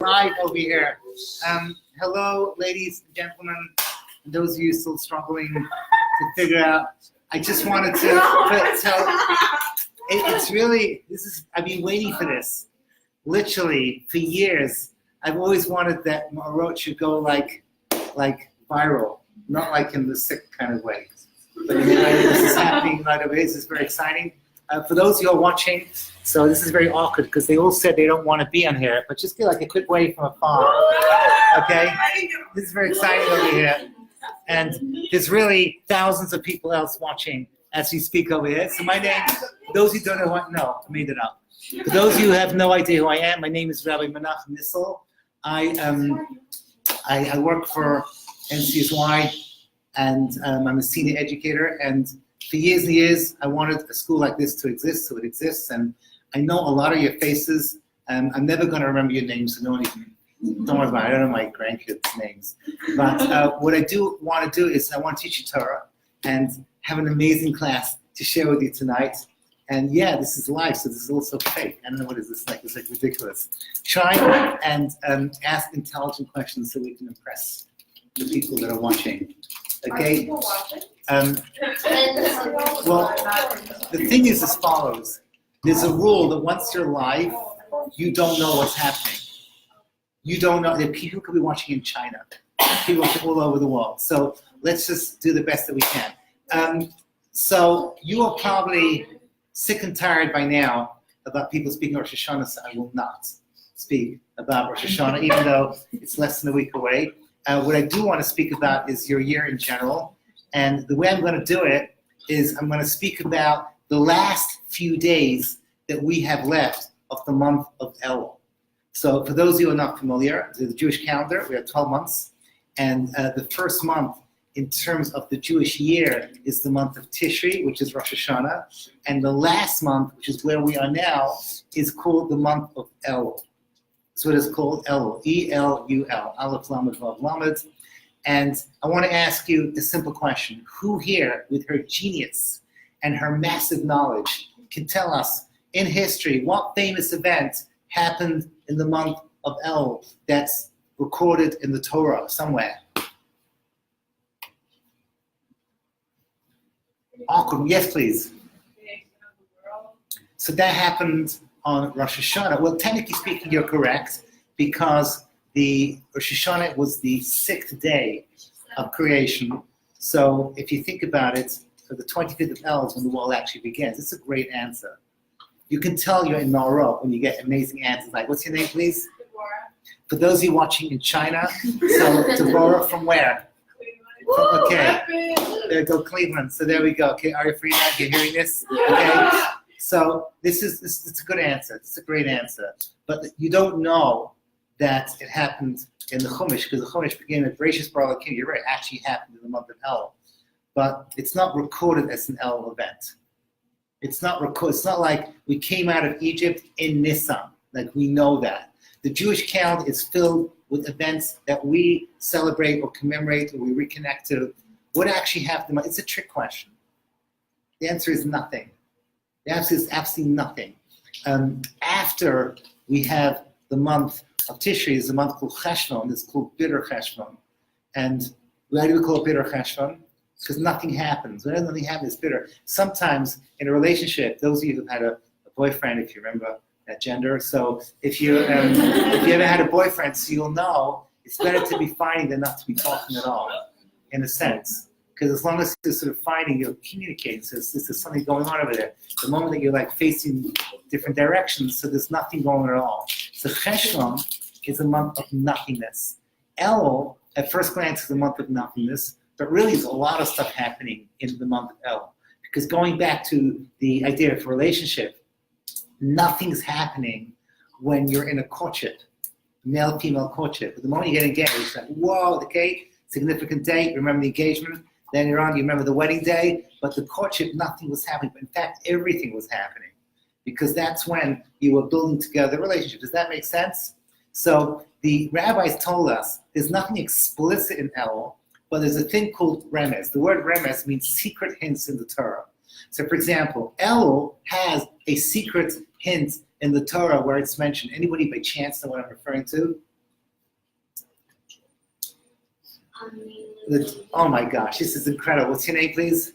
Live over here. Hello, ladies and gentlemen, and those of you still struggling to figure out. I just wanted to it's really, I've been waiting for this, literally, for years. I've always wanted that Meorot should go like viral, not like in the sick kind of way. But anyway, this is happening right away. This is very exciting. For those of you who are watching, so this is very awkward because they all said they don't want to be on here, but just get like a quick wave from afar, okay? This is very exciting over here. And there's really thousands of people else watching as we speak over here. So my name, for those who don't know what, no, I made it up. For those of you who have no idea who I am, my name is Rabbi Nissel. I work for NCSY, and I'm a senior educator, and for years and years, I wanted a school like this to exist, so it exists, and I know a lot of your faces. I'm never going to remember your names, so don't worry about it. I don't know my grandkids' names. But what I do want to do is I want to teach you Torah and have an amazing class to share with you tonight. And yeah, this is live, so this is also fake. I don't know what is this like. It's like ridiculous. Try and ask intelligent questions so we can impress the people that are watching. Okay? Well, the thing is as follows. There's a rule that once you're live, you don't know what's happening. You don't know that people could be watching in China. People watching all over the world. So let's just do the best that we can. So you are probably sick and tired by now about people speaking Rosh Hashanah, so I will not speak about Rosh Hashanah, even though it's less than a week away. What I do want to speak about is your year in general. And the way I'm going to do it is I'm going to speak about the last few days that we have left of the month of Elul. So for those of you who are not familiar, the Jewish calendar, we have 12 months. And the first month in terms of the Jewish year is the month of Tishri, which is Rosh Hashanah. And the last month, which is where we are now, is called the month of Elul. So it is called Elul, E-L-U-L, Aleph Lamed Vav Lamed. And I want to ask you a simple question. Who here, with her genius and her massive knowledge, can tell us in history what famous event happened in the month of Elul that's recorded in the Torah somewhere? Awkward. Yes, please. So that happened on Rosh Hashanah. Well, technically speaking, you're correct, because the Rosh Hashanah was the 6th day of creation. So if you think about it, for the 25th of Elul is when the world actually begins. It's a great answer. You can tell you're in Meorot when you get amazing answers like, what's your name, please? Deborah. For those of you watching in China, so Deborah from where? Cleveland. Okay, there go Cleveland. So there we go. Okay, are you free now? You're hearing this? Okay. So it's a good answer. It's a great answer. But you don't know that it happened in the Chumash, because the Chumash began with Bereshis bara Elokim. You're right, it actually happened in the month of Elul. But it's not recorded as an Elul event. It's not recorded. It's not like we came out of Egypt in Nisan. Like we know that. The Jewish calendar is filled with events that we celebrate or commemorate or we reconnect to. What actually happened? It's a trick question. The answer is nothing. The answer is absolutely nothing. After we have the month of Tishri, is a month called Cheshvan. It's called Bitter Cheshvan. And why do we call it Bitter Cheshvan? Because nothing happens. When nothing happens, it's bitter. Sometimes in a relationship, those of you who've had a boyfriend, if you remember that gender, so if you ever had a boyfriend, so you'll know it's better to be fighting than not to be talking at all, in a sense. Because as long as you're sort of fighting, you'll communicate. So there's something going on over there. The moment that you're like facing different directions, so there's nothing going on at all. So Cheshvan is a month of nothingness. Elul, at first glance, is a month of nothingness, but really there's a lot of stuff happening in the month of Elul. Because going back to the idea of a relationship, nothing's happening when you're in a courtship, male-female courtship. But the moment you get engaged, it's like, whoa, okay, significant date, remember the engagement. Then you're on, you remember the wedding day, but the courtship, nothing was happening. But in fact, everything was happening, because that's when you were building together a relationship. Does that make sense? So the rabbis told us there's nothing explicit in Elul, but there's a thing called remez. The word remez means secret hints in the Torah. So for example, Elul has a secret hint in the Torah where it's mentioned. Anybody by chance know what I'm referring to? Oh my gosh, this is incredible. What's your name, please?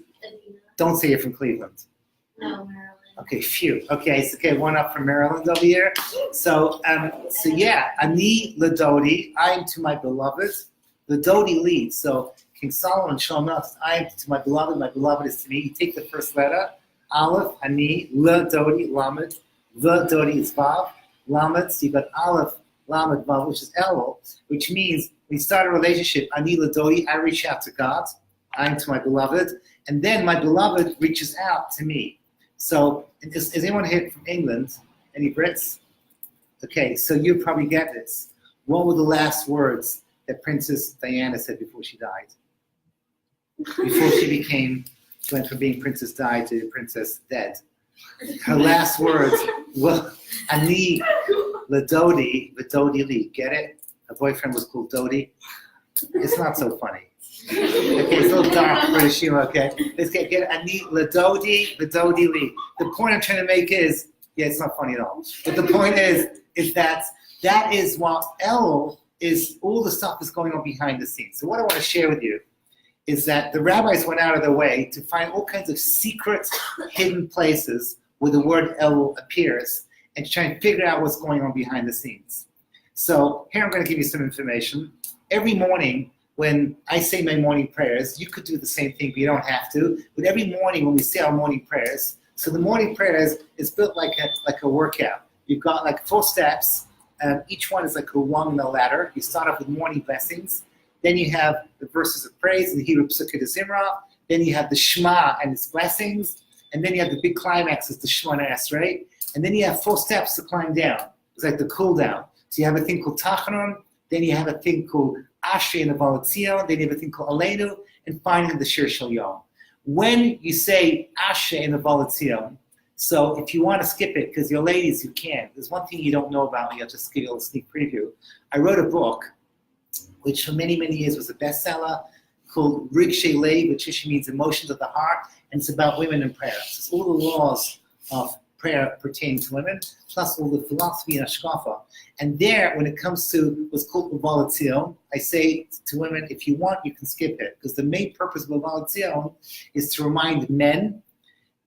Don't say you're from Cleveland. No, Maryland. Okay, phew. Okay, so one up from Maryland over here. So yeah, Ani Ladodi, I am to my beloved. Ladodi leads. So King Solomon Shalom, I am to my beloved is to me. You take the first letter, Aleph, Ani, Ladodi, Lamed. The Dodi is Vav, Lamed. So you got Aleph, Lamed, Vav, which is Elul, which means when you start a relationship, Ani Ladodi, I reach out to God. I am to my beloved. And then my beloved reaches out to me. So, is anyone here from England? Any Brits? Okay, so you probably get this. What were the last words that Princess Diana said before she died? Before she went from being Princess Di to Princess Dead. Her last words were, Ani Ladodi, Vidodi Li. Get it? Her boyfriend was called Dodi. It's not so funny. Okay, it's a little dark for Shima, okay? Let's get it. Ani Ladodi, Vidodi Li. The point I'm trying to make is, yeah, it's not funny at all. But the point is that is what El is, all the stuff that's going on behind the scenes. So what I want to share with you is that the rabbis went out of their way to find all kinds of secret, hidden places where the word El appears and to try and figure out what's going on behind the scenes. So here I'm going to give you some information. Every morning, when I say my morning prayers, you could do the same thing, but you don't have to. But every morning when we say our morning prayers, so the morning prayers is built like a workout. You've got like 4 steps. Each one is like a rung in the ladder. You start off with morning blessings. Then you have the verses of praise in the Hebrew Psukkah de Zimra. Then you have the Shema and its blessings. And then you have the big climax, is the Shemona Esrei. And then you have 4 steps to climb down. It's like the cool down. So you have a thing called Tachanun. Then you have a thing called Ashrei and the Balatzion. Then you have a thing called Aleinu. And finally the Shir Shel Yom. When you say Ashrei and the Balatzion, so if you want to skip it, because you're ladies, you can. There's one thing you don't know about me. I'll just give you a little sneak preview. I wrote a book, which for many, many years was a bestseller, called Rigshay Lev, which actually means emotions of the heart, and it's about women in prayer. So it's all the laws of prayer pertaining to women, plus all the philosophy and hashkafa. And there, when it comes to what's called Uvalatzion, I say to women, if you want, you can skip it. Because the main purpose of Uvalatzion is to remind men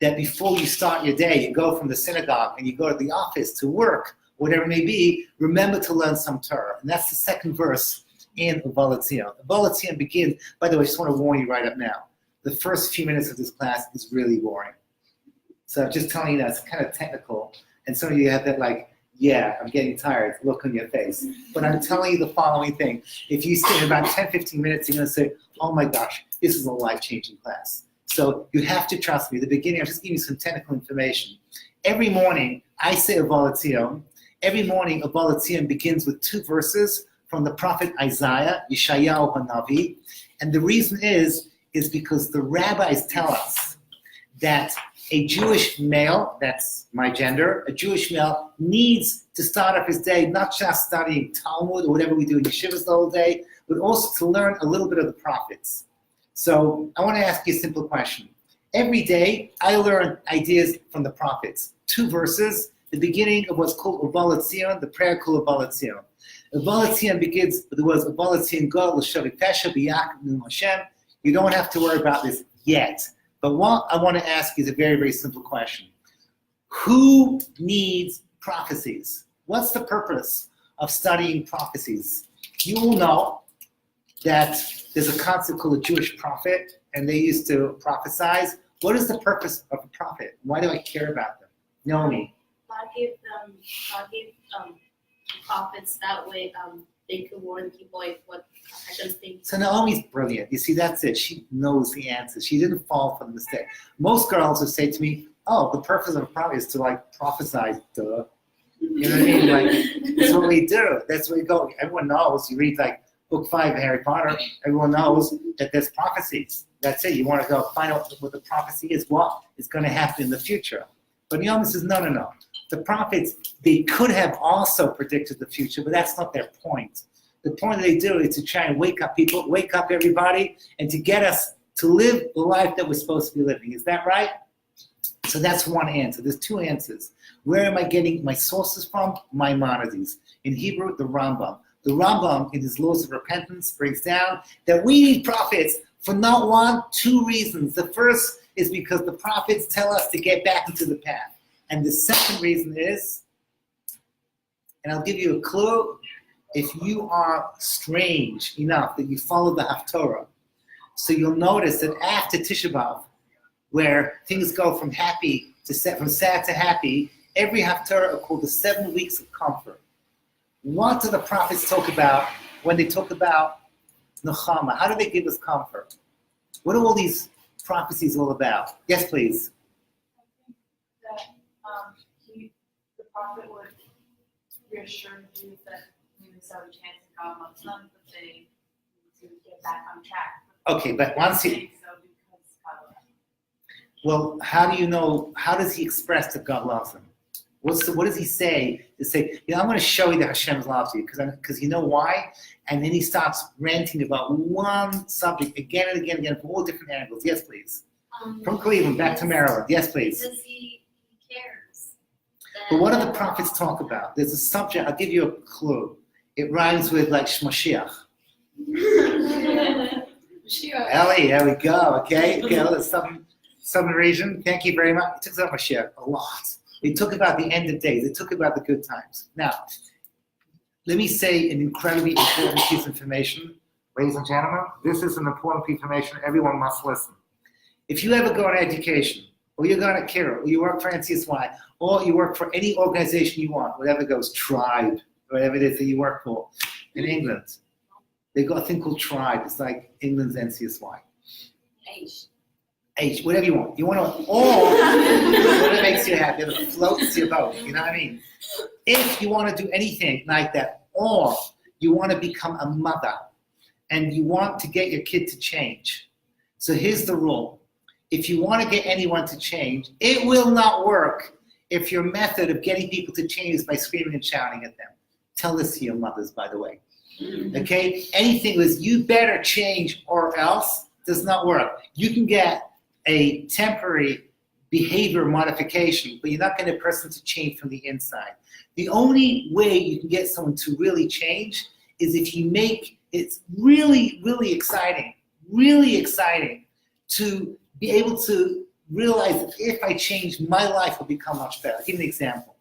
that before you start your day, you go from the synagogue and you go to the office to work, whatever it may be, remember to learn some Torah. And that's the second verse in Uvalatzion. Uvalatzion begins, by the way, I just want to warn you right up now. The first few minutes of this class is really boring. So I'm just telling you that it's kind of technical. And some of you have that like, yeah, I'm getting tired look on your face. But I'm telling you the following thing. If you stay about 10, 15 minutes, you're going to say, oh my gosh, this is a life-changing class. So you have to trust me. At the beginning, I'm just giving you some technical information. Every morning, I say Uvalatzion. Every morning, Uvalatzion begins with 2 verses from the prophet Isaiah, Yeshayahu HaNavi. And the reason is because the rabbis tell us that a Jewish male, that's my gender, a Jewish male needs to start off his day not just studying Talmud or whatever we do in yeshivas the whole day, but also to learn a little bit of the prophets. So I want to ask you a simple question. Every day, I learn ideas from the prophets. 2 verses, the beginning of what's called Uvalatzion, the prayer called Uvalatzion. Uvalatzion begins with the words Uvalatzion Go L'Shavik Pesha B'Yaakov Nun Hashem. You don't have to worry about this yet. But what I want to ask you is a very, very simple question. Who needs prophecies? What's the purpose of studying prophecies? You all know that there's a concept called a Jewish prophet, and they used to prophesize. What is the purpose of a prophet? Why do I care about them? Naomi. God gave prophets that way they could warn people like what Hashem's thinking. So Naomi's brilliant. You see, that's it. She knows the answers. She didn't fall for the mistake. Most girls would say to me, oh, the purpose of a prophet is to like prophesy, duh. You know what I mean? Like, that's what we do. That's where we go. Everyone knows. You read like book 5 of Harry Potter, everyone knows that there's prophecies. That's it. You want to go find out what the prophecy is, what is going to happen in the future. But Naomi says, no. The prophets, they could have also predicted the future, but that's not their point. The point that they do is to try and wake up people, wake up everybody, and to get us to live the life that we're supposed to be living. Is that right? So that's one answer. There's 2 answers. Where am I getting my sources from? Maimonides. In Hebrew, the Rambam. The Rambam, in his Laws of Repentance, brings down that we need prophets for not one, two reasons. The first is because the prophets tell us to get back into the path. And the second reason is, and I'll give you a clue, if you are strange enough that you follow the Haftorah, so you'll notice that after Tisha B'Av, where things go from from sad to happy, every Haftarah are called the 7 weeks of comfort. What do the prophets talk about when they talk about Nechama? How do they give us comfort? What are all these prophecies all about? Yes, please. I think that the prophet would reassure the Jews that there's no chance that God loves them, but they need to get back on track. Okay, but once he... So because God loves them. Well, how do you know, how does he express that God loves him? What does he say to say, I'm going to show you that Hashem loves you, because you know why? And then he starts ranting about one subject again and again and again from all different angles. Yes, please. From Cleveland, back to Meorot. Yes, please. Because he cares. But what do the prophets talk about? There's a subject, I'll give you a clue. It rhymes with like Shmashiach. Ellie, there we go, okay? The southern region, thank you very much. It took about Mashiach a lot. It took about the end of days. It took about the good times. Now, let me say an incredibly important piece of information. Ladies and gentlemen, this is an important piece of information. Everyone must listen. If you ever go to education, or you go to Kira, or you work for NCSY, or you work for any organization you want, whatever goes, tribe, whatever it is that you work for, in England, they've got a thing called tribe. It's like England's NCSY. H, whatever you want. You want to all, whatever makes you happy, whatever floats your boat, you know what I mean? If you want to do anything like that, or you want to become a mother, and you want to get your kid to change. So here's the rule. If you want to get anyone to change, it will not work if your method of getting people to change is by screaming and shouting at them. Tell this to your mothers, by the way. Okay? Anything with you better change or else does not work. You can get a temporary behavior modification, but you're not getting a person to change from the inside. The only way you can get someone to really change is if you make it really, really exciting to be able to realize that if I change, my life will become much better. I'll give you an example.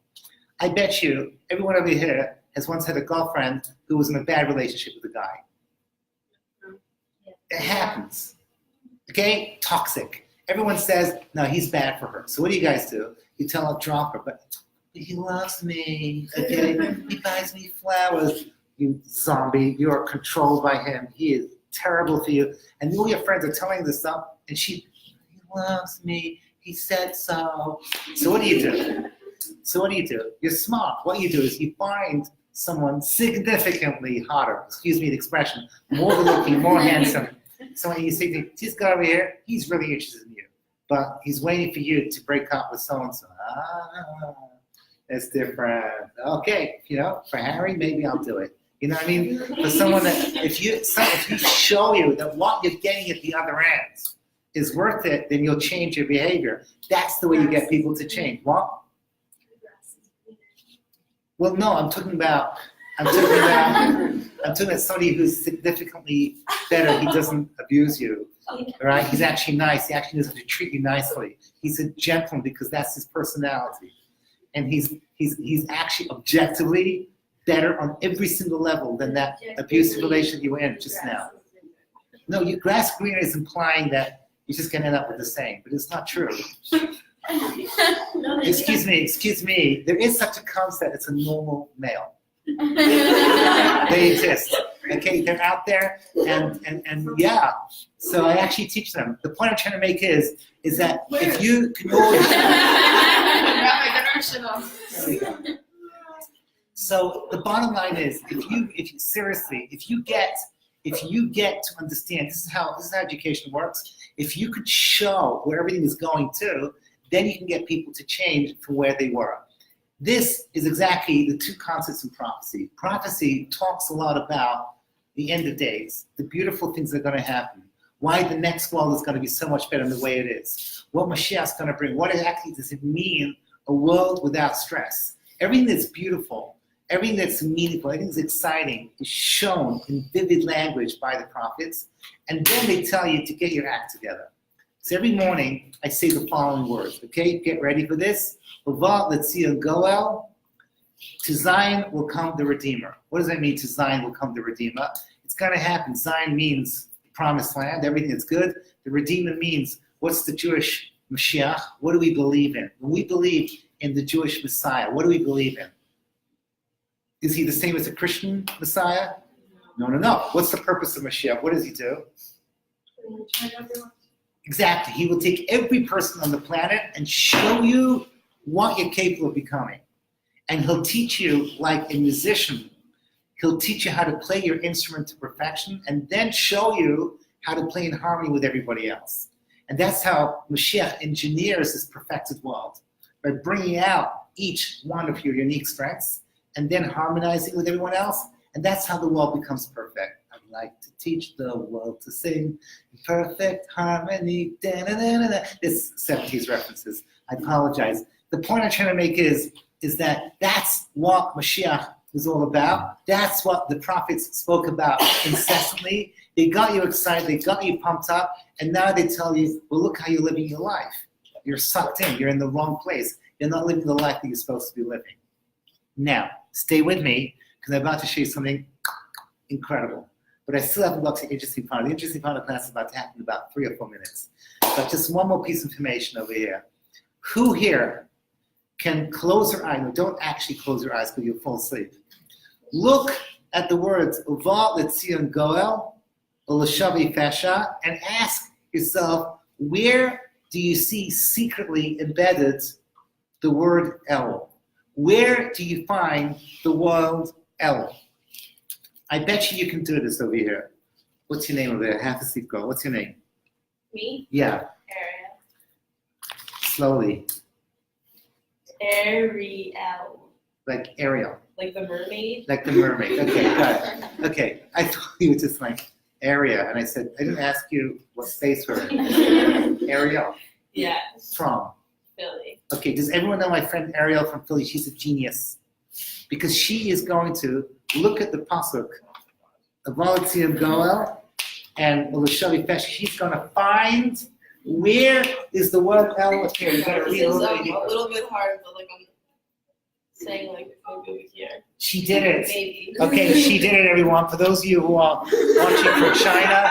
I bet you everyone over here has once had a girlfriend who was in a bad relationship with a guy. It happens. Okay? Toxic. Everyone says, no, he's bad for her. So what do you guys do? You tell her, drop her, but he loves me, okay? He buys me flowers. You zombie, you are controlled by him. He is terrible for you. And all your friends are telling this stuff, and he loves me, he said so. So what do you do? You're smart. What you do is you find someone significantly hotter, excuse me the expression, more good looking, more handsome. So when you say, this guy over here, he's really interested in you, but he's waiting for you to break up with so-and-so. That's different. Okay, for Harry, maybe I'll do it. You know what I mean? For someone that, if you show you that what you're getting at the other end is worth it, then you'll change your behavior. That's the way you get people to change. What? Well, no, I'm talking about somebody who's significantly better. He doesn't abuse you, right? He's actually nice. He actually knows how to treat you nicely. He's a gentleman because that's his personality, and he's actually objectively better on every single level than that abusive relationship you were in just now. No, your grass greener is implying that you're just gonna end up with the same, but it's not true. Excuse me. There is such a concept. It's a normal male. They exist. Okay, they're out there, and yeah. So I actually teach them. The point I'm trying to make is that if you can always. So the bottom line is, if you get to understand, this is how education works. If you could show where everything is going to, then you can get people to change from where they were. This is exactly the two concepts in prophecy. Prophecy talks a lot about the end of days, the beautiful things that are going to happen, why the next world is going to be so much better than the way it is, what Mashiach is going to bring, what exactly does it mean, a world without stress. Everything that's beautiful Everything that's meaningful, everything that's exciting is shown in vivid language by the prophets, and then they tell you to get your act together. So every morning I say the following words, okay? Get ready for this. Uva l'tzion goel, to Zion will come the Redeemer. What does that mean, to Zion will come the Redeemer? It's going to happen. Zion means the promised land, everything that's good. The Redeemer means, what's the Jewish Mashiach? What do we believe in? When we believe in the Jewish Messiah, what do we believe in? Is he the same as a Christian Messiah? No. What's the purpose of Mashiach? What does he do? Exactly. He will take every person on the planet and show you what you're capable of becoming. And he'll teach you, like a musician, he'll teach you how to play your instrument to perfection and then show you how to play in harmony with everybody else. And that's how Mashiach engineers this perfected world, by bringing out each one of your unique strengths and then harmonizing with everyone else. And that's how the world becomes perfect. I'd like to teach the world to sing in perfect harmony. Da-da-da-da-da. This 70s references. I apologize. The point I'm trying to make is that that's what Mashiach was all about. That's what the prophets spoke about incessantly. They got you excited, they got you pumped up, and now they tell you, well, look how you're living your life. You're sucked in, you're in the wrong place. You're not living the life that you're supposed to be living. Now, stay with me, because I'm about to show you something incredible. But I still haven't got to the interesting part. The interesting part of the class is about to happen in about 3 or 4 minutes. But just one more piece of information over here. Who here can close their eyes? No, don't actually close your eyes because you'll fall asleep. Look at the words, Uva l'tzion goel, u'l'shavi fasha, and ask yourself, where do you see secretly embedded the word El? Where do you find the word El? I bet you can do this over here. What's your name over there? Half asleep girl. What's your name? Me? Yeah. Ariel. Slowly. Ariel. Like Ariel. Like the mermaid? Like the mermaid. Okay, got it. Okay, I thought you were just like area, and I said, I didn't ask you what space we're in. Ariel. Yes. From? Philly. Okay, does everyone know my friend Ariel from Philly? She's a genius. Because she is going to look at the pasuk, Uva l'tzion goel, and u'l'shavi fasha. She's going to find where is the word El up here. You got to read This is a a little bit. little bit hard, but like I'm saying like maybe over here. She did it. Maybe. Okay, she did it, everyone. For those of you who are watching from China,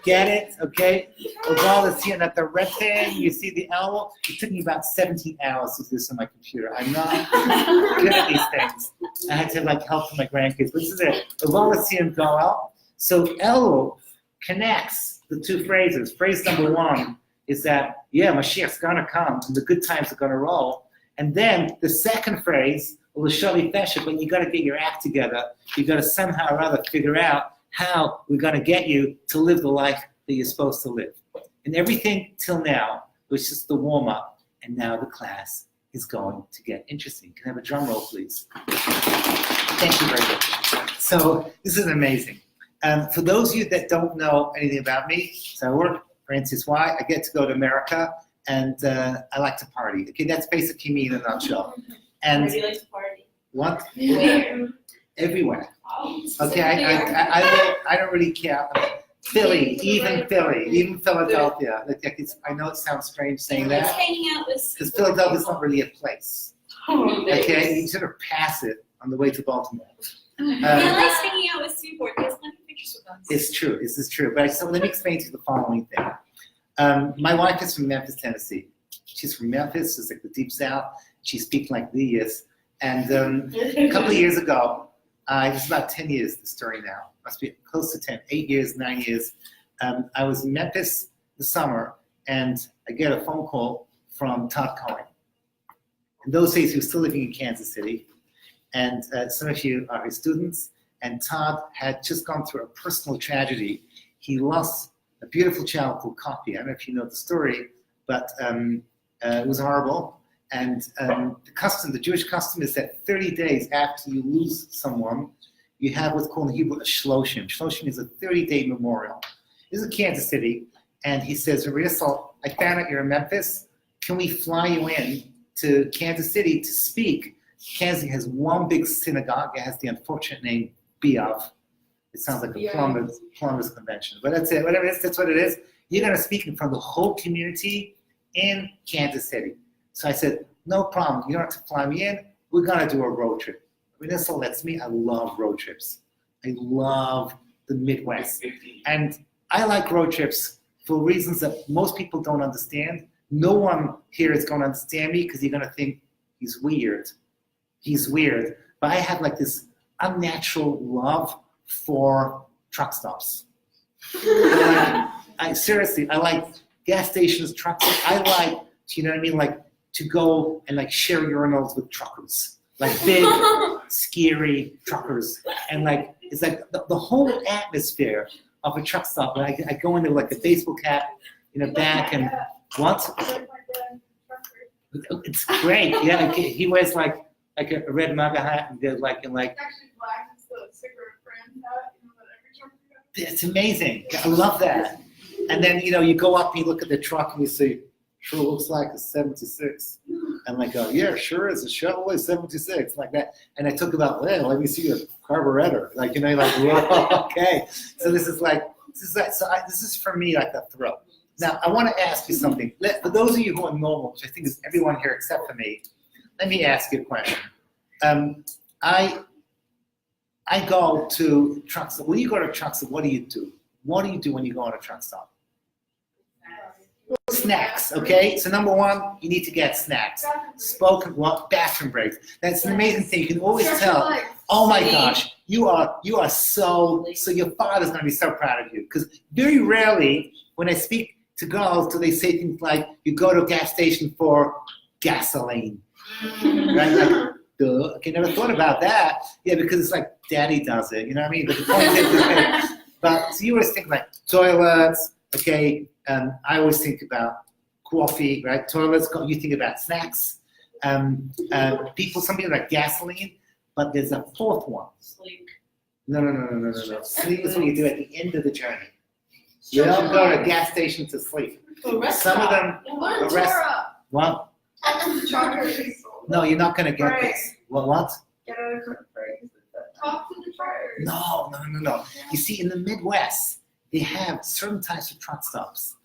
get it, okay? Uva l'tzion, at the red thing, you see the L. It took me about 17 hours to do this on my computer. I'm not good at these things. I had to like help from my grandkids. But this is it. Uva l'tzion goel. So El connects the two phrases. Phrase number one is that, yeah, Mashiach's gonna come and the good times are gonna roll. And then the second phrase, u'l'shavi fasha, but you gotta get your act together. You gotta somehow or other figure out how we're gonna get you to live the life that you're supposed to live. And everything till now was just the warm-up, and now the class is going to get interesting. Can I have a drum roll, please? Thank you very much. So this is amazing. For those of you that don't know anything about me, so I work for NCSY. I get to go to America, and I like to party. Okay, that's basically me in a nutshell. And Where do you like to party? what? Where? Everywhere. Oh, Okay, I don't really care. Philly, even Philadelphia. I know it sounds strange saying It's that, hanging out with because Philadelphia's not really a place. Oh, Okay, you sort of pass it on the way to Baltimore. He likes hanging out with Seaport. He has plenty of pictures with us. It's true. This is true. But so let me explain to you the following thing. My wife is from Memphis, Tennessee. She's from Memphis. It's like the deep south. She speaks like the yes. And a couple of years ago, it's about 10 years, the story now. Must be close to 10, 8 years, 9 years. I was in Memphis this summer, and I get a phone call from Todd Cohen. In those days, he was still living in Kansas City. And some of you are his students. And Todd had just gone through a personal tragedy. He lost a beautiful child called Copy. I don't know if you know the story, but it was horrible. And the Jewish custom is that 30 days after you lose someone, you have what's called in Hebrew a shloshim. Shloshim is a 30-day memorial. This is Kansas City, and he says, Rabbi Nissel, I found out you're in Memphis. Can we fly you in to Kansas City to speak Kansas City has one big synagogue. It has the unfortunate name Biav. It sounds like a plumbers convention, but that's it. Whatever it is, that's what it is. You're going to speak in front of the whole community in Kansas City. So I said, no problem. You don't have to fly me in. We're going to do a road trip. Rabbi Nissel lets me. I love road trips. I love the Midwest. And I like road trips for reasons that most people don't understand. No one here is going to understand me because you're going to think he's weird. He's weird. But I have like this unnatural love for truck stops. Seriously, I like gas stations, truck stops. I like, you know what I mean, like to go and like share urinals with truckers, like big, scary truckers. And like, it's like the whole atmosphere of a truck stop. I go into like a baseball cap in the back and what? It's great. Yeah, he wears like a red MAGA hat and they're like It's actually black. It's the cigarette friend hat. You know that every trucker has. it's amazing. I love that. And then you go up and you look at the truck and you say, sure looks like a 76. And like, oh yeah, sure is a Chevrolet 76 like that. And I took about, well, let me see your carburetor. Like like whoa, okay. So this is for me like a thrill. Now I want to ask you something. For those of you who are normal, which I think is everyone here except for me, let me ask you a question. I go to truck stop. When you go to a truck stop, what do you do? What do you do when you go on a truck stop? Snacks, okay? So number one, you need to get snacks. Bathroom breaks. That's an amazing thing. You can always tell, oh my gosh, you are so your father's gonna be so proud of you. Because very rarely when I speak to girls do they say things like, you go to a gas station for gasoline. Right? Like, duh. Okay, never thought about that. Yeah, because it's like daddy does it, you know what I mean? But the point is, but so you always think like toilets, okay? I always think about coffee, right? Toilets, you think about snacks. Some people like gasoline, but there's a fourth one. Sleep. No. Sleep is what you do at the end of the journey. You don't go to a gas station to sleep. Some of them, Learn the rest, Torah. what? Truckers. No, you're not gonna get Right. this. What? Get out of the phrase. Talk to the truckers. No. You see, in the Midwest, they have certain types of truck stops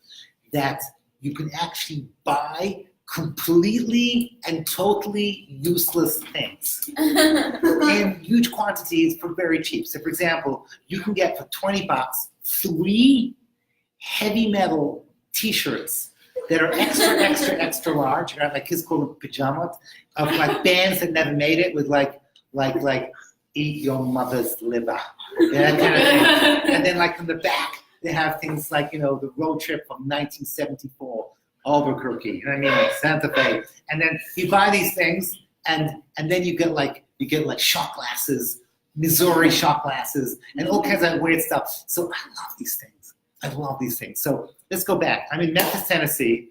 that you can actually buy completely and totally useless things in huge quantities for very cheap. So, for example, you can get for $20 3 heavy metal T-shirts that are extra large, right? Like kids call them pajamas, of like bands that never made it with like eat your mother's liver, that kind of thing. And then like on the back, they have things like, the road trip from 1974, Albuquerque, you know what I mean, like Santa Fe. And then you buy these things and then you get like shot glasses, Missouri shot glasses, and all kinds of weird stuff. So I love these things. So let's go back. I'm in Memphis, Tennessee,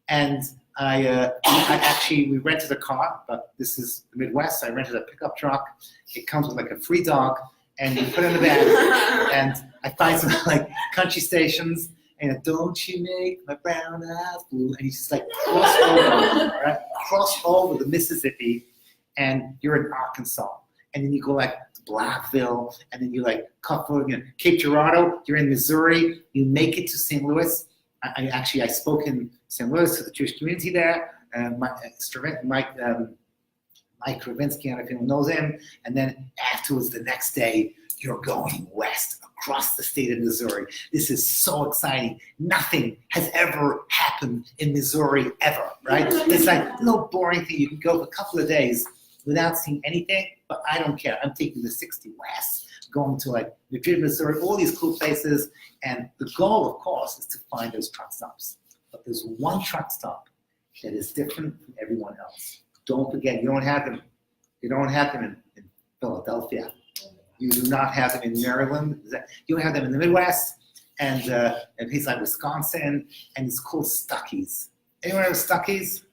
and we rented a car, but this is the Midwest. So I rented a pickup truck. It comes with like a free dog, and you put it in the back. And I find some like country stations, and don't you make my brown eyes blue? And you just like cross over the Mississippi, and you're in Arkansas, and then you go like to Blackville, and then you like cut through Cape Girardeau. You're in Missouri. You make it to St. Louis. I spoke in St. Louis to the Jewish community there. Mike Kravinsky, I don't know if anyone knows him. And then afterwards, the next day, you're going west across the state of Missouri. This is so exciting. Nothing has ever happened in Missouri ever, right? It's like a little boring thing. You can go for a couple of days without seeing anything, but I don't care. I'm taking the 60 west, going to like Madrid, Missouri, all these cool places. And the goal, of course, is to find those truck stops. But there's one truck stop that is different from everyone else. Don't forget, you don't have them in Philadelphia. You do not have them in Maryland. You don't have them in the Midwest and places like Wisconsin, and it's called Stuckey's. Anyone ever Stuckey's?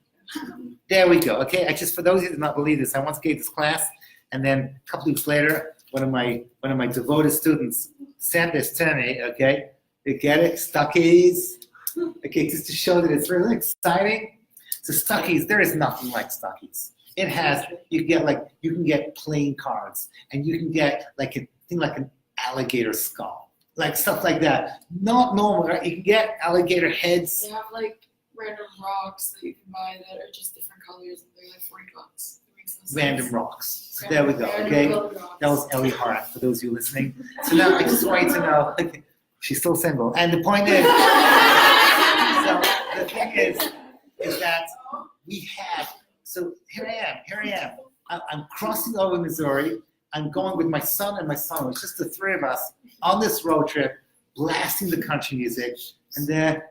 There we go. Okay, for those of you who do not believe this, I once gave this class, and then a couple weeks later, one of my devoted students sent this to me. Okay, you get it, Stuckey's. Okay, just to show that it's really exciting. So Stuckey's, there is nothing like Stuckey's. It has, you can get playing cards, and you can get like a thing like an alligator skull, like stuff like that. Not normal, right? You can get alligator heads. They have like random rocks that you can buy that are just different colors, and they're like $40. It makes no sense. Random rocks. So there we go, okay? Random rocks. That was Ellie Hart, for those of you listening. So now I just want you to know, she's still single. And the point is, so the thing is that we have, so here I am. I'm crossing over Missouri. I'm going with my son and my son. It's just the three of us on this road trip, blasting the country music. And then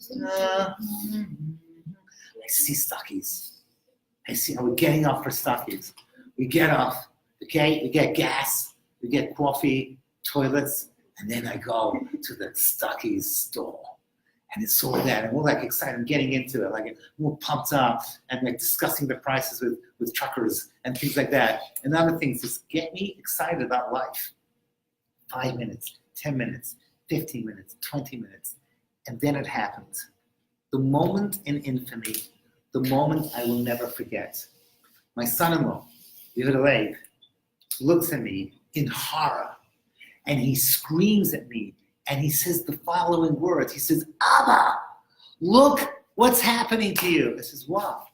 I see Stuckey's. We're getting off for Stuckey's. We get off, okay? We get gas, we get coffee, toilets, and then I go to the Stuckey's store. And it's all that, and we're like excited, getting into it, like we're pumped up, and like discussing the prices with truckers and things like that. And other things just get me excited about life. 5 minutes, 10 minutes, 15 minutes, 20 minutes. And then it happens. The moment in infamy, the moment I will never forget. My son-in-law, Yehuda, looks at me in horror, and he screams at me, and he says the following words. He says, Abba, look what's happening to you. I says, what?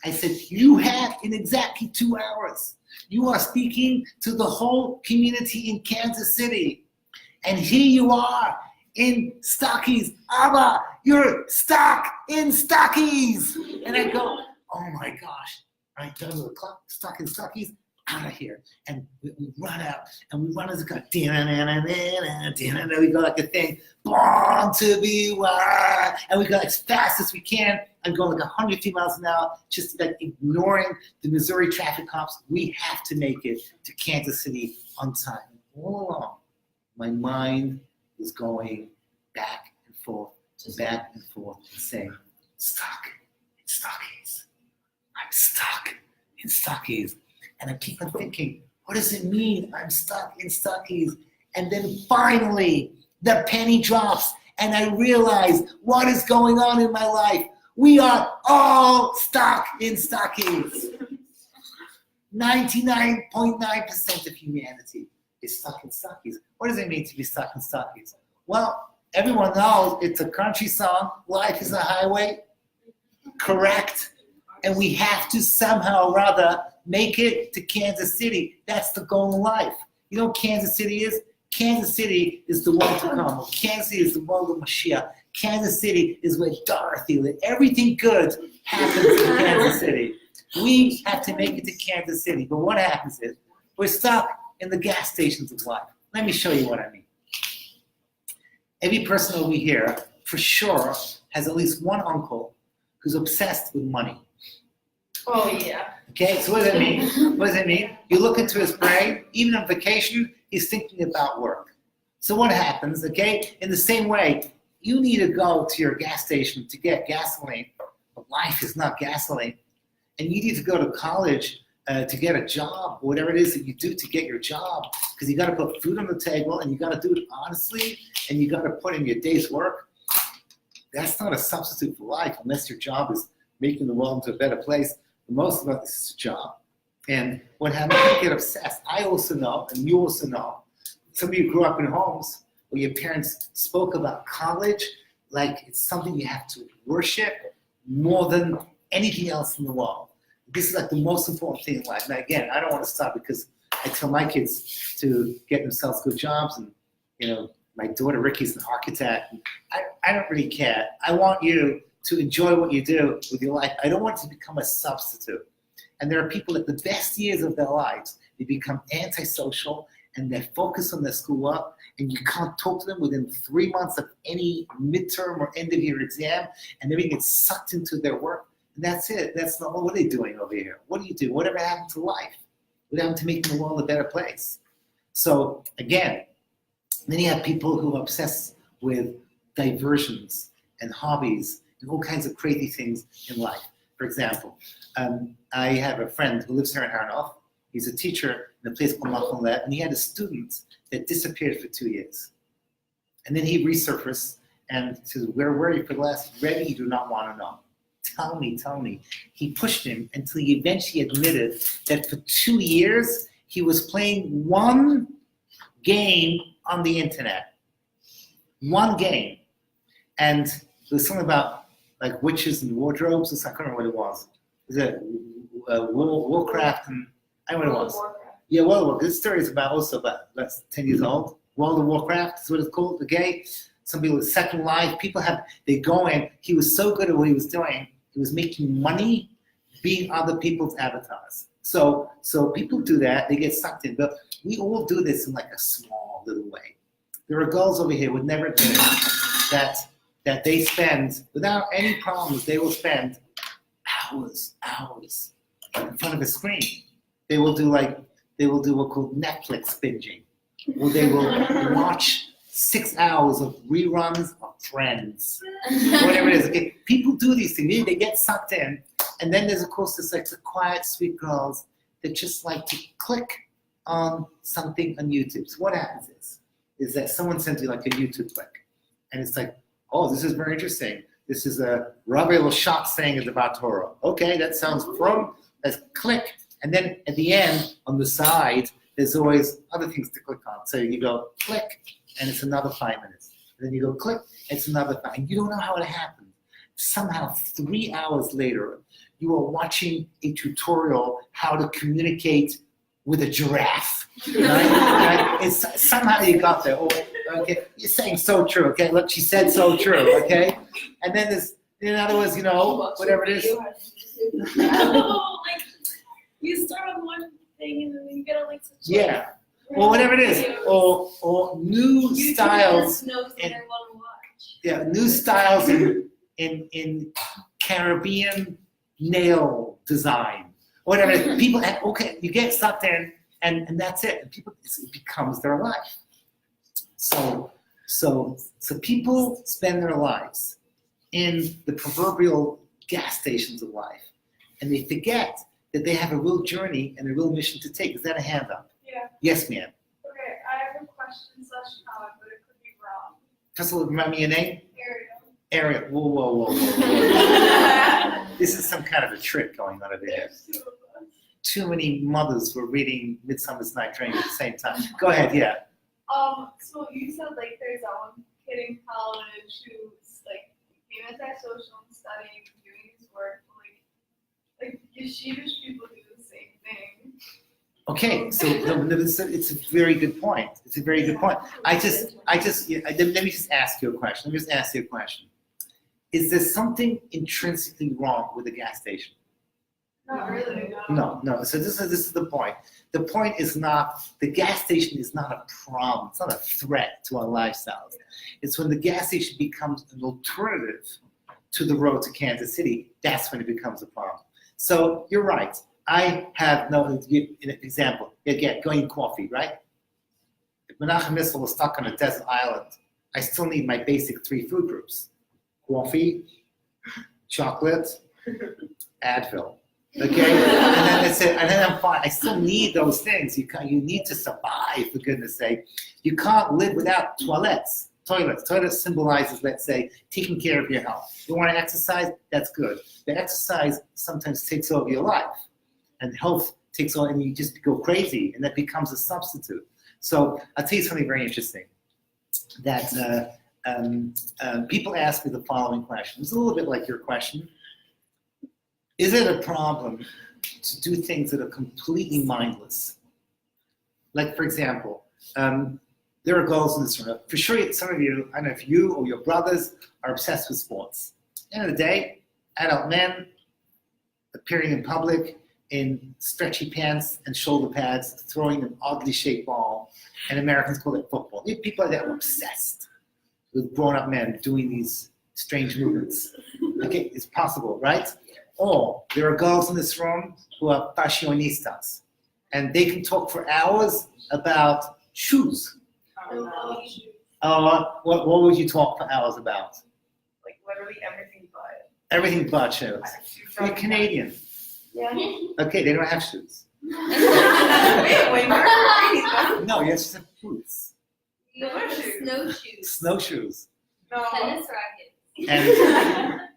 I said, you have in exactly 2 hours, you are speaking to the whole community in Kansas City. And here you are in Stuckey's. Abba, you're stuck in Stuckey's. And I go, oh my gosh. I go to the clock, stuck in Stuckey's, out of here. And we run out, and we run as a car. We go like a thing, born to be wild. And we go as fast as we can. I'm going like 150 miles an hour, just like ignoring the Missouri traffic cops. We have to make it to Kansas City on time. All along, my mind is going back and forth, and saying, stuck in Stuckey's. I'm stuck in Stuckey's. And I keep on thinking, what does it mean? I'm stuck in Stuckey's. And then finally, the penny drops, and I realize what is going on in my life. We are all stuck in Stuckey's. 99.9% of humanity is stuck in Stuckey's. What does it mean to be stuck in Stuckey's? Well, everyone knows it's a country song. Life is a highway. Correct. And we have to somehow or other make it to Kansas City. That's the goal in life. You know what Kansas City is? Kansas City is the one to come. Kansas City is the world of Mashiach. Kansas City is where Dorothy lived. Everything good happens in Kansas City. We have to make it to Kansas City. But what happens is we're stuck in the gas stations of life. Let me show you what I mean. Every person over here, for sure, has at least one uncle who's obsessed with money. Oh, yeah. Okay, so what does that mean? What does that mean? You look into his brain, even on vacation, he's thinking about work. So what happens, okay? In the same way, you need to go to your gas station to get gasoline, but life is not gasoline. And you need to go to college to get a job, or whatever it is that you do to get your job, because you got to put food on the table, and you got to do it honestly, and you got to put in your day's work. That's not a substitute for life, unless your job is making the world into a better place. Most of us, this is a job. And what happens, you get obsessed. I also know, and you also know, some of you grew up in homes where your parents spoke about college like it's something you have to worship more than anything else in the world. This is like the most important thing in life. Now again, I don't want to stop because I tell my kids to get themselves good jobs, and you know, my daughter Ricky's an architect. I don't really care. I want you to enjoy what you do with your life. I don't want it to become a substitute. And there are people that the best years of their lives, they become antisocial and they focus on their schoolwork, and you can't talk to them within 3 months of any midterm or end of year exam, and they get sucked into their work. And that's it. That's not what are they doing over here. What do you do? Whatever happened to life? What happened to making the world a better place? So again, then you have people who are obsessed with diversions and hobbies and all kinds of crazy things in life. For example, I have a friend who lives here in Harnoff. He's a teacher in a place called Machon Lev, and he had a student that disappeared for 2 years. And then he resurfaced and says, where were you for the last? Rebbe, you do not want to know. tell me. He pushed him until he eventually admitted that for 2 years he was playing one game on the internet. One game. And there was something about like witches and wardrobes, or something. I can't remember what it was. Was it Warcraft and I don't know what it was. Yeah, World of Warcraft. This story is also about 10 years old. World of Warcraft is what it's called, the game. Some people with Second Life. They go in. He was so good at what he was doing. He was making money being other people's avatars. So people do that. They get sucked in. But we all do this in like a small little way. There are girls over here would never admit that they spend, without any problems, they will spend hours in front of a screen. They will do what's called Netflix binging, or they will watch 6 hours of reruns of Friends, whatever it is. Okay, people do these things. They get sucked in, and then there's of course this like the quiet, sweet girls that just like to click on something on YouTube. So what happens is that someone sends you like a YouTube click, and it's like, oh, this is very interesting. This is a Rabbi Nissel saying it about Torah. Okay, that sounds from. Let's click, and then at the end on the side, there's always other things to click on. So you go click, and it's another 5 minutes. And then you go click, it's another 5. And you don't know how it happened. Somehow 3 hours later, you are watching a tutorial how to communicate with a giraffe. Right? It's somehow you got there. Oh, okay, you're saying so true. Okay, look, she said so true. Okay, and then there's, in other words, whatever it is. No, like you start on one thing and then you get on like such. Yeah, or whatever it is, or new YouTube styles. knows what in- I want to watch. Yeah, new styles in Caribbean nail design, whatever it is. People, okay, you get sucked in, and that's it. And people, it becomes their life. So people spend their lives in the proverbial gas stations of life, and they forget that they have a real journey and a real mission to take. Is that a hand up? Yeah. Yes, ma'am. Okay, I have a question / comment, but it could be wrong. Just remember me your name? Ariel. Ariel. Whoa. This is some kind of a trick going on over here. There's 2 of us. Too many mothers were reading Midsummer's Night Dream at the same time. Go ahead, yeah. So you said like there's that one kid in college who's like became antisocial and studying and doing his work. Like yeshivish people do the same thing. Okay, so it's a very good point. It's a very good point. Let me just ask you a question. Is there something intrinsically wrong with a gas station? Not really. No. So this is the point. The point is not, the gas station is not a problem. It's not a threat to our lifestyles. It's when the gas station becomes an alternative to the road to Kansas City, that's when it becomes a problem. So you're right. I have an example. Again, going coffee, right? If Rabbi Nissel was stuck on a desert island, I still need my basic 3 food groups: coffee, chocolate, Advil. Okay, and then that's it. And then I'm fine. I still need those things. You need to survive, for goodness sake. You can't live without toilets. Toilets symbolizes, let's say, taking care of your health. You want to exercise? That's good. The exercise sometimes takes over your life, and health takes over, and you just go crazy, and that becomes a substitute. So I'll tell you something very interesting. That people ask me the following question. It's a little bit like your question. Is it a problem to do things that are completely mindless? Like, for example, there are girls in this room. For sure, some of you, I don't know if you or your brothers are obsessed with sports. At the end of the day, adult men appearing in public in stretchy pants and shoulder pads, throwing an oddly shaped ball, and Americans call it football. You have people that are obsessed with grown-up men doing these strange movements. Okay, it's possible, right? Or there are girls in this room who are fashionistas, and they can talk for hours about shoes. What would you talk for hours about? Like literally everything but. Everything but shoes. You're Canadian. Yeah. Okay, they don't have shoes. Way more crazy. No, you just have boots. Snowshoes. Snowshoes. No. Tennis rackets.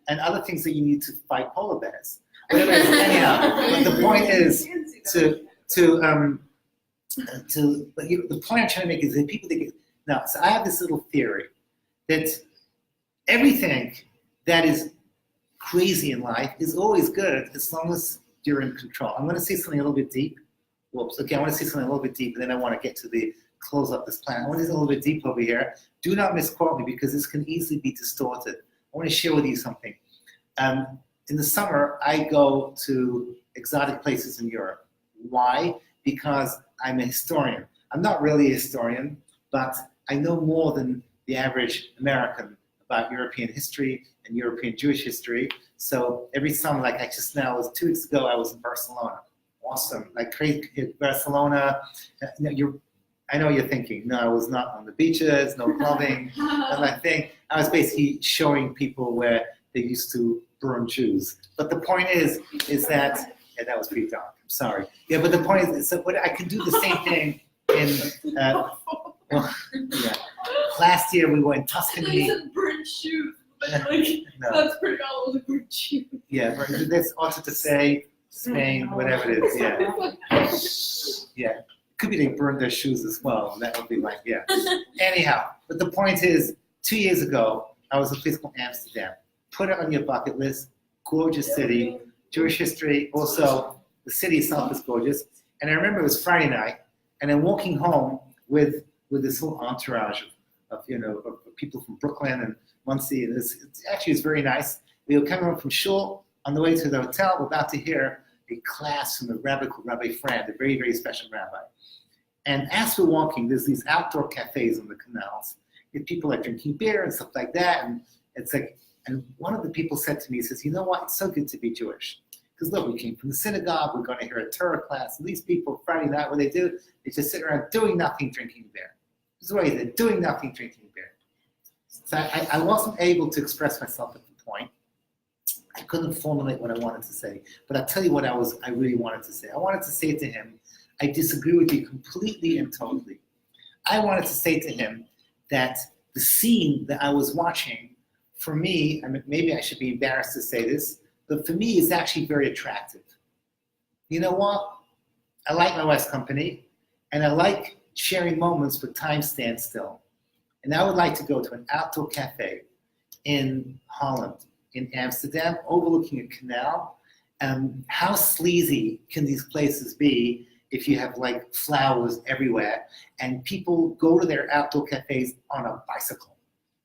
and other things that you need to fight polar bears. Whatever it is, anyhow, but the point is the point I'm trying to make is that people think, now, so I have this little theory that everything that is crazy in life is always good as long as you're in control. I'm going to say something a little bit deep. Whoops. Okay, I want to say something a little bit deep, and then I want to get to the close up this plan. I want to say a little bit deep over here. Do not misquote me because this can easily be distorted. I want to share with you something. In the summer, I go to exotic places in Europe. Why? Because I'm a historian. I'm not really a historian, but I know more than the average American about European history and European Jewish history. So every summer, like I just now, it was 2 weeks ago, I was in Barcelona. Awesome, like crazy, Barcelona. I know you're thinking, no, I was not on the beaches, no clubbing, and I think I was basically showing people where they used to burn Jews. But the point is that, yeah, that was pretty dark, I'm sorry. Yeah, but the point is, so what, I can do the same thing in, yeah. Last year we were in Tuscany. You said burnt shoes, but like, No. that's pretty all the burnt shoes. Yeah, but that's also to say Spain, whatever it is, yeah. Yeah. Could be they burned their shoes as well. That would be like, yeah. Anyhow, but the point is, 2 years ago, I was in a place called Amsterdam. Put it on your bucket list. Gorgeous city, Jewish history. Also, the city itself is gorgeous. And I remember it was Friday night, and I'm walking home with this whole entourage of people from Brooklyn and Muncie. And it's very nice. We were coming home from shul. On the way to the hotel, we're about to hear a class from a rabbi called Rabbi Friend, a very, very special rabbi. And as we're walking, there's these outdoor cafes on the canals. And people are drinking beer and stuff like that. And it's like, and one of the people said to me, he says, you know what, it's so good to be Jewish. Because look, we came from the synagogue, we're going to hear a Torah class. And these people, Friday night, what they do, they just sit around doing nothing, drinking beer. This is what he said, doing nothing, drinking beer. So I wasn't able to express myself at the point. I couldn't formulate what I wanted to say, but I'll tell you what I really wanted to say. I wanted to say to him, I disagree with you completely and totally. I wanted to say to him that the scene that I was watching, for me, I mean, maybe I should be embarrassed to say this, but for me, it's actually very attractive. You know what? I like my wife's company, and I like sharing moments where time stands still. And I would like to go to an outdoor cafe in Holland, in Amsterdam, overlooking a canal. How sleazy can these places be if you have like flowers everywhere and people go to their outdoor cafes on a bicycle?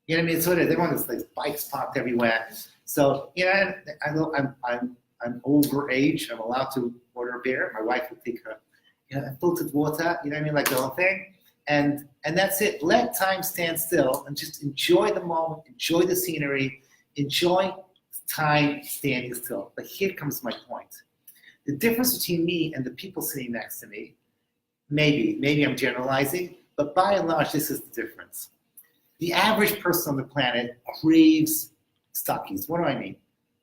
You know what I mean? So everyone has like bikes parked everywhere. So, you know, I know I'm over age. I'm allowed to order a beer. My wife will take a filtered water. You know what I mean? Like the whole thing. And that's it. Let time stand still and just enjoy the moment, enjoy the scenery, enjoy time standing still. But here comes my point. The difference between me and the people sitting next to me, maybe I'm generalizing, but by and large, this is the difference. The average person on the planet craves stockies. What do I mean?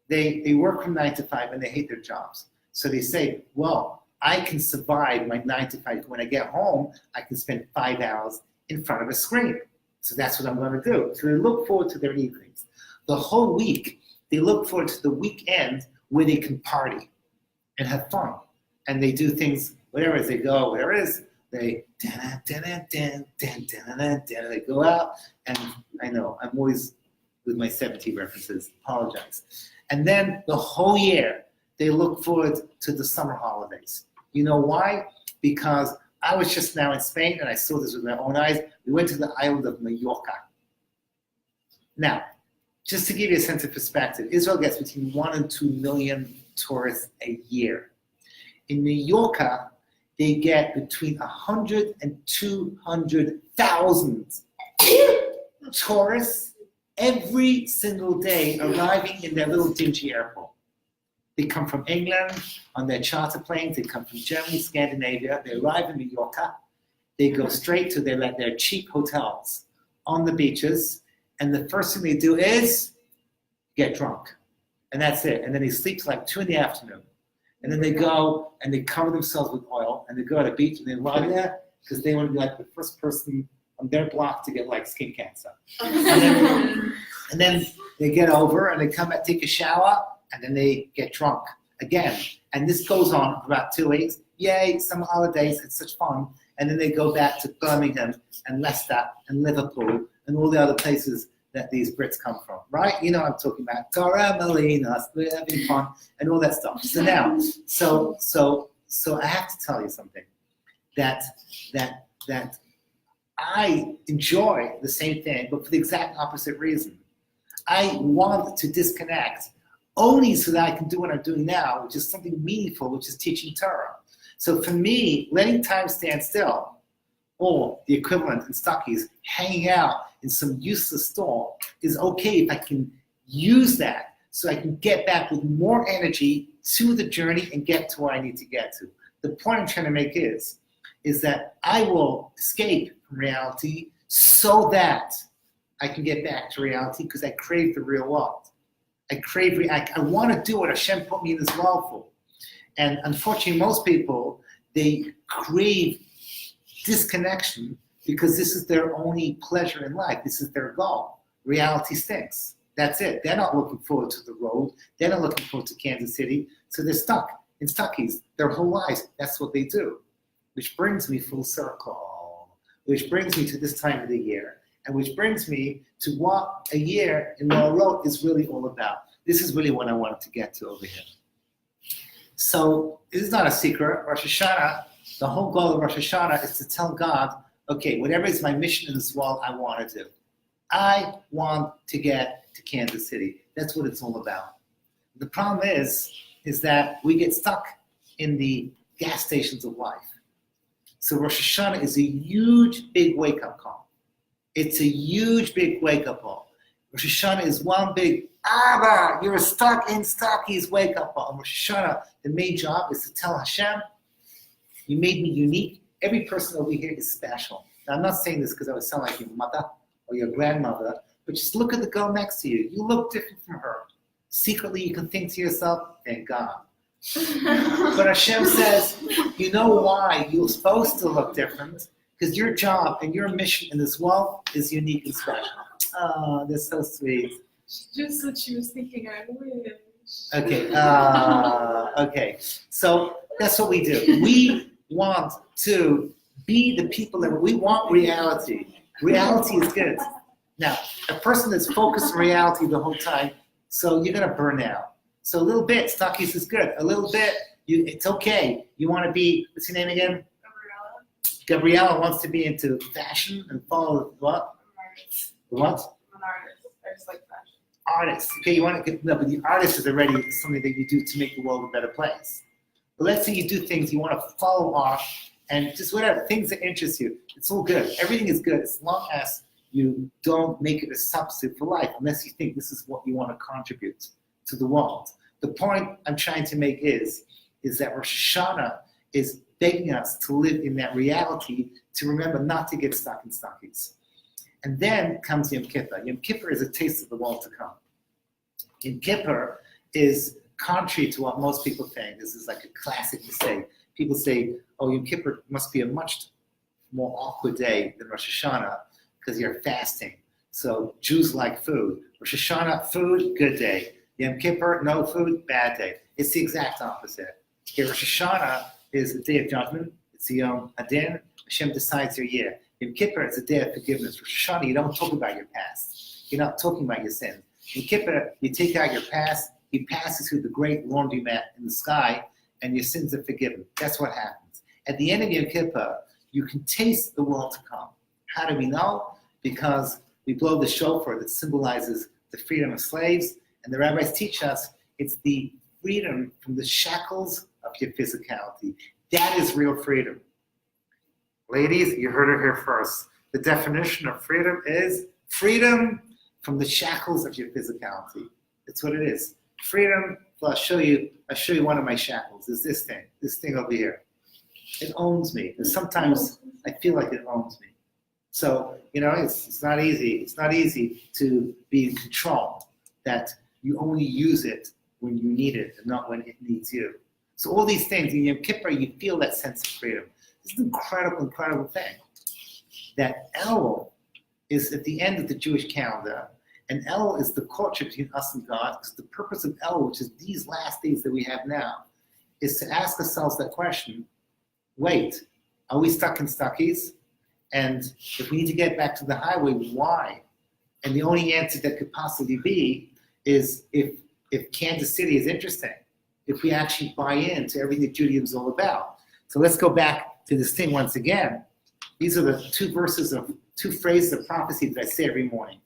They work from 9 to 5 and they hate their jobs. So they say, well, I can survive my 9 to 5. When I get home, I can spend 5 hours in front of a screen. So that's what I'm going to do. So they look forward to their evenings. The whole week, they look forward to the weekend where they can party and have fun. And they do things, whatever it is, they go, whatever it is, they they go out, and I know, I'm always with my 70 references, apologize. And then the whole year, they look forward to the summer holidays. You know why? Because I was just now in Spain, and I saw this with my own eyes. We went to the island of Meorot. Now, just to give you a sense of perspective, Israel gets between 1 and 2 million tourists a year. In Meorca, they get between 100 and 200,000 tourists every single day arriving in their little dingy airport. They come from England on their charter planes, they come from Germany, Scandinavia, they arrive in Meorca, they go straight to their cheap hotels on the beaches, and the first thing they do is get drunk. And that's it. And then they sleep till like 2 PM. And then they go and they cover themselves with oil and they go to the beach and they lie there because they want to be like the first person on their block to get like skin cancer. And then they get over and they come and take a shower and then they get drunk again. And this goes on for about 2 weeks. Yay, some holidays, it's such fun. And then they go back to Birmingham and Leicester and Liverpool and all the other places that these Brits come from, right? You know what I'm talking about. Torremolinos, we're having fun and all that stuff. So now, so I have to tell you something, that I enjoy the same thing, but for the exact opposite reason. I want to disconnect only so that I can do what I'm doing now, which is something meaningful, which is teaching Torah. So for me, letting time stand still, or the equivalent in Stuckey's, hanging out in some useless store, is okay if I can use that so I can get back with more energy to the journey and get to where I need to get to. The point I'm trying to make is that I will escape from reality so that I can get back to reality, because I crave the real world. I want to do what Hashem put me in this world for. And unfortunately, most people, they crave disconnection because this is their only pleasure in life. This is their goal. Reality stinks. That's it. They're not looking forward to the road. They're not looking forward to Kansas City. So they're stuck in Stuckey's their whole lives. That's what they do. Which brings me full circle. Which brings me to this time of the year. And which brings me to what a year in Meorot is really all about. This is really what I wanted to get to over here. So it is not a secret. Rosh Hashanah, the whole goal of Rosh Hashanah is to tell God, okay, whatever is my mission in this world, I want to do. I want to get to Kansas City. That's what it's all about. The problem is that we get stuck in the gas stations of life. So Rosh Hashanah is a huge, big wake-up call. It's a huge, big wake-up call. Rosh Hashanah is one big, Abba, you're stuck in Stuckey's wake-up call. Rosh Hashanah, the main job is to tell Hashem, you made me unique. Every person over here is special. Now, I'm not saying this because I would sound like your mother or your grandmother, but just look at the girl next to you. You look different from her. Secretly, you can think to yourself, thank God. But Hashem says, you know why you're supposed to look different? Because your job and your mission in this world is unique and special. Oh, that's so sweet. She just said she was thinking, I wish. Okay, okay. So that's what we do. We want to be the people that we want reality. Reality is good. Now, a person that's focused on reality the whole time, so you're gonna burn out. So a little bit, Stuckey's is good. A little bit, it's okay. You want to be, what's your name again? Gabriella wants to be into fashion and follow what? What? I'm an artist. I just like fashion. Artist. Okay, you want to get, no, but the artist is already something that you do to make the world a better place. But let's say you do things you want to follow off and just whatever, things that interest you. It's all good. Everything is good as long as you don't make it a substitute for life, unless you think this is what you want to contribute to the world. The point I'm trying to make is that Rosh Hashanah is begging us to live in that reality, to remember not to get stuck in Stuckey's. And then comes Yom Kippur. Yom Kippur is a taste of the world to come. Yom Kippur is contrary to what most people think. This is like a classic mistake. People say, oh, Yom Kippur must be a much more awkward day than Rosh Hashanah because you're fasting. So Jews like food. Rosh Hashanah, food, good day. Yom Kippur, no food, bad day. It's the exact opposite. Okay, Rosh Hashanah is a day of judgment. It's the Yom Adin. Hashem decides your year. Yom Kippur is a day of forgiveness. Rosh Hashanah, you don't talk about your past. You're not talking about your sins. Yom Kippur, you take out your past, you pass it through the great laundromat in the sky, and your sins are forgiven. That's what happens. At the end of Yom Kippur, you can taste the world to come. How do we know? Because we blow the shofar that symbolizes the freedom of slaves, and the rabbis teach us it's the freedom from the shackles of your physicality. That is real freedom. Ladies, you heard it here first. The definition of freedom is freedom from the shackles of your physicality. That's what it is. Freedom, well, I'll show you one of my shackles. Is this thing over here. It owns me. And sometimes I feel like it owns me. So, it's not easy. It's not easy to be in control, that you only use it when you need it and not when it needs you. So all these things, in Yom Kippur, you feel that sense of freedom. It's an incredible, incredible thing. That Elul is at the end of the Jewish calendar, And El is the courtship between us and God, because the purpose of El, which is these last days that we have now, is to ask ourselves that question, wait, are we stuck in Stuckies? And if we need to get back to the highway, why? And the only answer that could possibly be is if Kansas City is interesting, if we actually buy into everything that Judaism is all about. So let's go back to this thing once again. These are the two phrases of prophecy that I say every morning.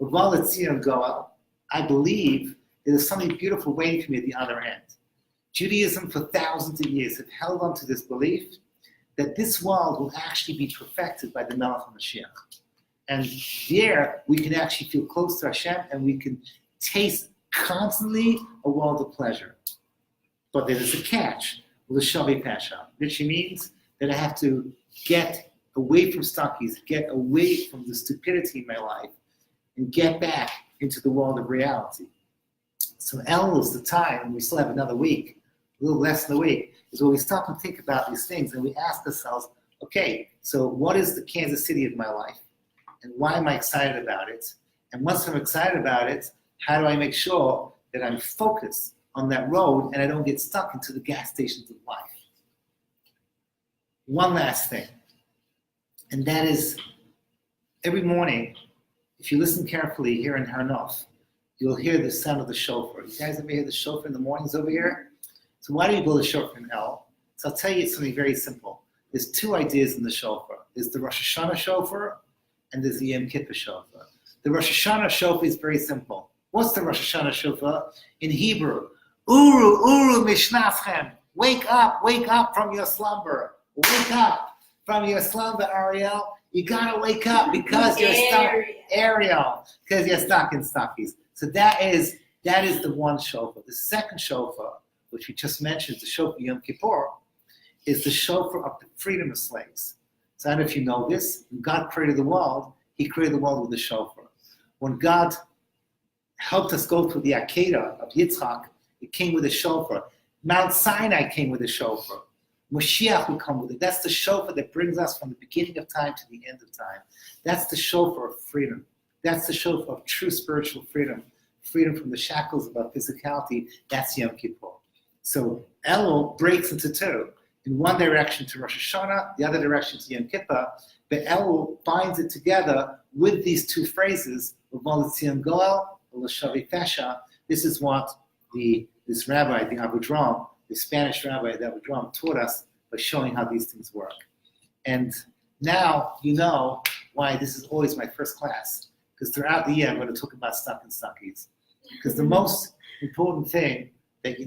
Uval Etzion Goel, I believe there's something beautiful waiting for me at the other end. Judaism for thousands of years have held on to this belief that this world will actually be perfected by the Melech HaMashiach. And there we can actually feel close to Hashem and we can taste constantly a world of pleasure. But there is a catch, l'shavi pasha, which means that I have to get away from Stuckies, get away from the stupidity in my life, and get back into the world of reality. So El is the time, and we still have another week, a little less than a week, is when we stop and think about these things and we ask ourselves, okay, so what is the Kansas City of my life? And why am I excited about it? And once I'm excited about it, how do I make sure that I'm focused on that road and I don't get stuck into the gas stations of life? One last thing, and that is every morning, if you listen carefully here in Harnof, you'll hear the sound of the shofar. You guys ever hear the shofar in the mornings over here? So why do you blow the shofar in El? So I'll tell you something very simple. There's two ideas in the shofar. There's the Rosh Hashanah shofar and there's the Yom Kippur shofar. The Rosh Hashanah shofar is very simple. What's the Rosh Hashanah shofar? In Hebrew, Uru, Uru Mishnafchem. Wake up from your slumber. Wake up from your slumber, Ariel. You gotta wake up because you're stuck, Ariel, because you're stuck in Stuckies. So that is the one shofar. The second shofar, which we just mentioned, the shofar Yom Kippur, is the shofar of the freedom of slaves. So I don't know if you know this. When God created the world, He created the world with the shofar. When God helped us go through the Akedah of Yitzchak, it came with a shofar. Mount Sinai came with a shofar. Moshiach will come with it. That's the shofar that brings us from the beginning of time to the end of time. That's the shofar of freedom. That's the shofar of true spiritual freedom. Freedom from the shackles of our physicality. That's Yom Kippur. So Elul breaks into two. In one direction to Rosh Hashanah, the other direction to Yom Kippur. But Elul binds it together with these two phrases, Uval Etzion Goel, l'shavi pasha. This is what this rabbi, the Abu Dram, the Spanish rabbi, the Abu Dram, taught us by showing how these things work. And now you know why this is always my first class. Because throughout the year, I'm going to talk about stuck and Stuckies. Because the most important thing that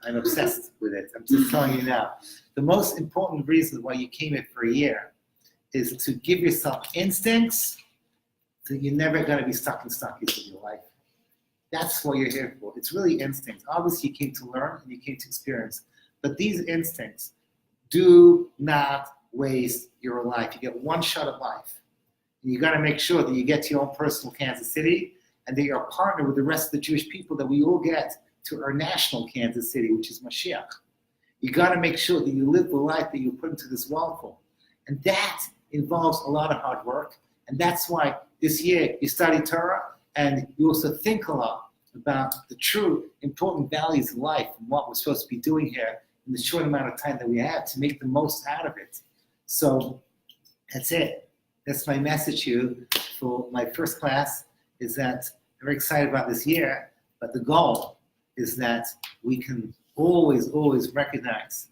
I'm obsessed with it. I'm just telling you now. The most important reason why you came here for a year is to give yourself instincts that you're never going to be stuck in Stuckies in your life. That's what you're here for. It's really instincts. Obviously, you came to learn and you came to experience. But these instincts do not waste your life. You get one shot at life. And you got to make sure that you get to your own personal Kansas City and that you're a partner with the rest of the Jewish people that we all get to our national Kansas City, which is Mashiach. You got to make sure that you live the life that you put into this world for. And that involves a lot of hard work. And that's why this year you study Torah and you also think a lot about the true important values of life and what we're supposed to be doing here in the short amount of time that we have to make the most out of it. So that's it. That's my message to you for my first class, is that I'm very excited about this year, but the goal is that we can always recognize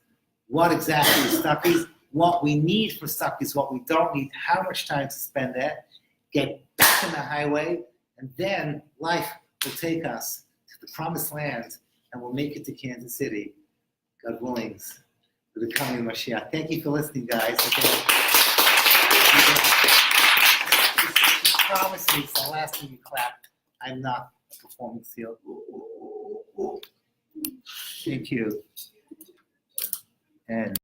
what exactly is Stuckies, what we need for Stuckies, what we don't need, how much time to spend there, get back on the highway, and then life will take us to the promised land and we'll make it to Kansas City, God willing, with the coming of Mashiach. Thank you for listening, guys. Promise me, so last time you clap, I'm not a performing seal. Thank you. And